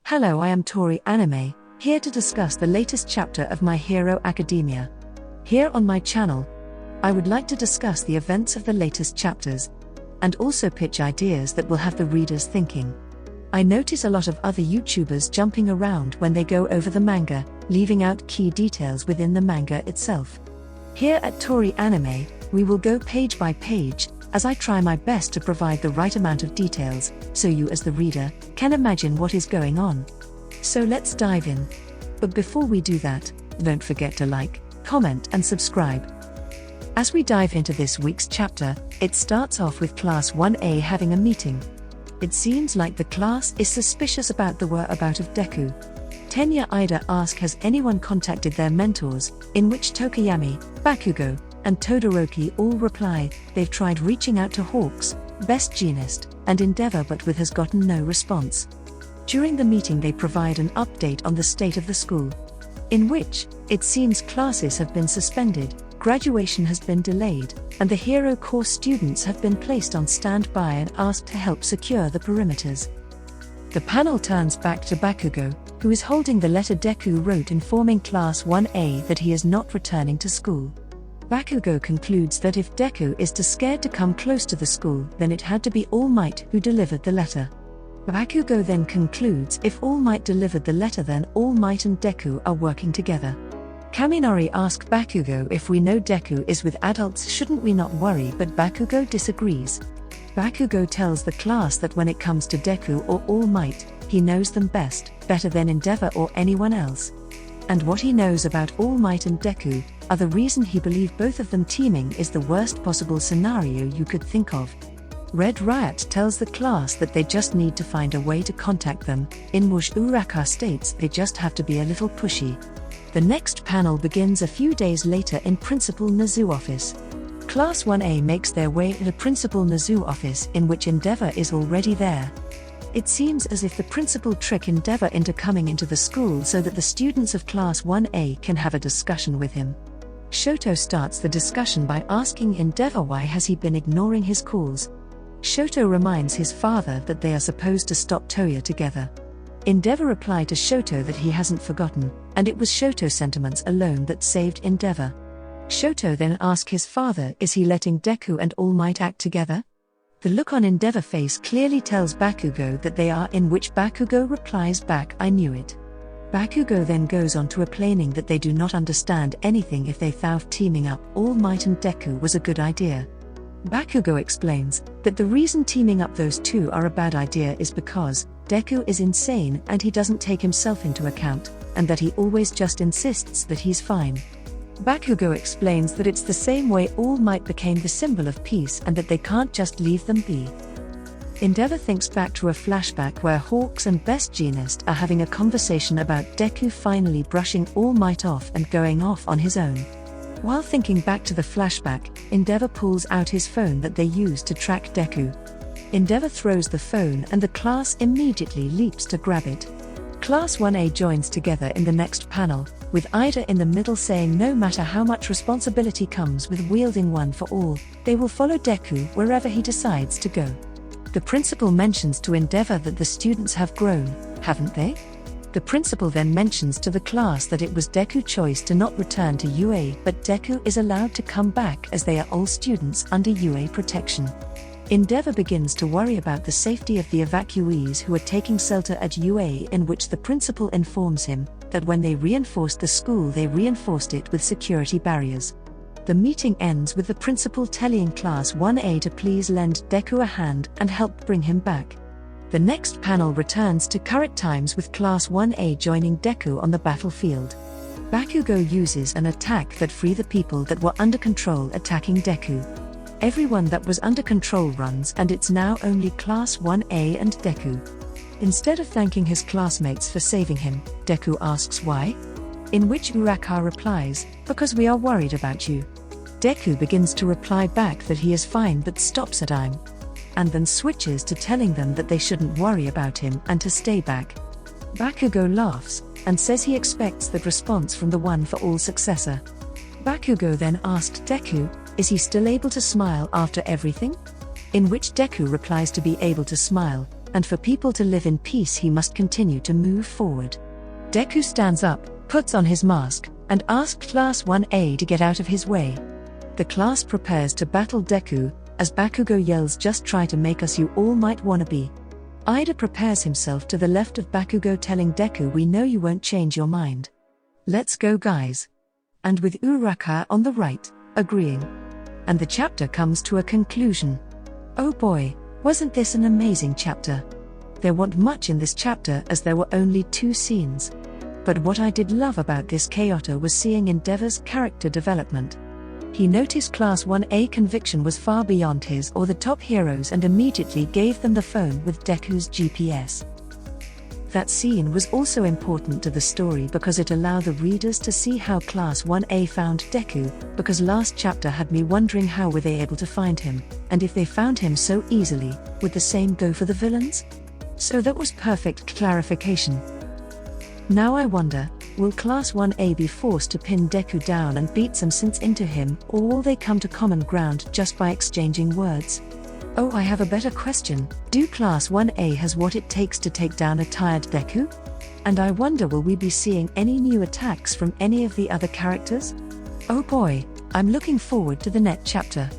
Hello, I am Tori Anime, here to discuss the latest chapter of My Hero Academia. Here on my channel, I would like to discuss the events of the latest chapters, and also pitch ideas that will have the readers thinking. I notice a lot of other YouTubers jumping around when they go over the manga, leaving out key details within the manga itself. Here at Tori Anime, we will go page by page, as I try my best to provide the right amount of details, so you as the reader, can imagine what is going on. So let's dive in. But before we do that, don't forget to like, comment and subscribe. As we dive into this week's chapter, it starts off with Class 1A having a meeting. It seems like the class is suspicious about the whereabouts of Deku. Tenya Ida asks has anyone contacted their mentors, in which Tokuyami, Bakugo, and Todoroki all reply, they've tried reaching out to Hawks, Best Jeanist, and Endeavor but has gotten no response. During the meeting they provide an update on the state of the school, in which, it seems classes have been suspended, graduation has been delayed, and the Hero course students have been placed on standby and asked to help secure the perimeters. The panel turns back to Bakugo, who is holding the letter Deku wrote informing Class 1A that he is not returning to school. Bakugo concludes that if Deku is too scared to come close to the school, then it had to be All Might who delivered the letter. Bakugo then concludes if All Might delivered the letter then All Might and Deku are working together. Kaminari asks Bakugo if we know Deku is with adults shouldn't we not worry, but Bakugo disagrees. Bakugo tells the class that when it comes to Deku or All Might, he knows them best, better than Endeavor or anyone else. And what he knows about All Might and Deku are the reason he believes both of them teaming is the worst possible scenario you could think of. Red Riot tells the class that they just need to find a way to contact them, in which Uraka states they just have to be a little pushy. The next panel begins a few days later in Principal Nezu's office. Class 1A makes their way to Principal Nezu's office in which Endeavor is already there. It seems as if the principal tricked Endeavor into coming into the school so that the students of Class 1A can have a discussion with him. Shoto starts the discussion by asking Endeavor why has he been ignoring his calls. Shoto reminds his father that they are supposed to stop Toya together. Endeavor replied to Shoto that he hasn't forgotten, and it was Shoto's sentiments alone that saved Endeavor. Shoto then asks his father is he letting Deku and All Might act together? The look on Endeavor's face clearly tells Bakugo that they are, in which Bakugo replies back I knew it. Bakugo then goes on to explaining that they do not understand anything if they thought teaming up All Might and Deku was a good idea. Bakugo explains that the reason teaming up those two are a bad idea is because Deku is insane and he doesn't take himself into account, and that he always just insists that he's fine. Bakugo explains that it's the same way All Might became the symbol of peace and that they can't just leave them be. Endeavor thinks back to a flashback where Hawks and Best Jeanist are having a conversation about Deku finally brushing All Might off and going off on his own. While thinking back to the flashback, Endeavor pulls out his phone that they used to track Deku. Endeavor throws the phone and the class immediately leaps to grab it. Class 1A joins together in the next panel, with Ida in the middle saying no matter how much responsibility comes with wielding one for all, they will follow Deku wherever he decides to go. The principal mentions to Endeavor that the students have grown, haven't they? The principal then mentions to the class that it was Deku's choice to not return to UA, but Deku is allowed to come back as they are all students under UA protection. Endeavor begins to worry about the safety of the evacuees who are taking shelter at UA, in which the principal informs him that when they reinforced the school they reinforced it with security barriers. The meeting ends with the principal telling Class 1A to please lend Deku a hand and help bring him back. The next panel returns to current times with Class 1A joining Deku on the battlefield. Bakugo uses an attack that free the people that were under control attacking Deku. Everyone that was under control runs and it's now only Class 1A and Deku. Instead of thanking his classmates for saving him, Deku asks why? In which Uraka replies, because we are worried about you. Deku begins to reply back that he is fine but stops at I'm. And then switches to telling them that they shouldn't worry about him and to stay back. Bakugo laughs, and says he expects that response from the One for All successor. Bakugo then asked Deku, is he still able to smile after everything? In which Deku replies to be able to smile, and for people to live in peace he must continue to move forward. Deku stands up, puts on his mask, and asks Class 1A to get out of his way. The class prepares to battle Deku, as Bakugo yells, "Just try to make us you all might wanna be." Ida prepares himself to the left of Bakugo, telling Deku, "We know you won't change your mind. Let's go, guys." And with Uraraka on the right, agreeing. And the chapter comes to a conclusion. Oh boy, wasn't this an amazing chapter? There wasn't much in this chapter as there were only 2 scenes. But what I did love about this Kyoto was seeing Endeavor's character development. He noticed Class 1A conviction was far beyond his or the top heroes and immediately gave them the phone with Deku's GPS. That scene was also important to the story because it allowed the readers to see how Class 1A found Deku, because last chapter had me wondering how were they able to find him, and if they found him so easily, would the same go for the villains? So that was perfect clarification. Now I wonder, will Class 1A be forced to pin Deku down and beat some sense into him, or will they come to common ground just by exchanging words? Oh, I have a better question. Do Class 1A has what it takes to take down a tired Deku? And I wonder, will we be seeing any new attacks from any of the other characters? Oh boy, I'm looking forward to the next chapter.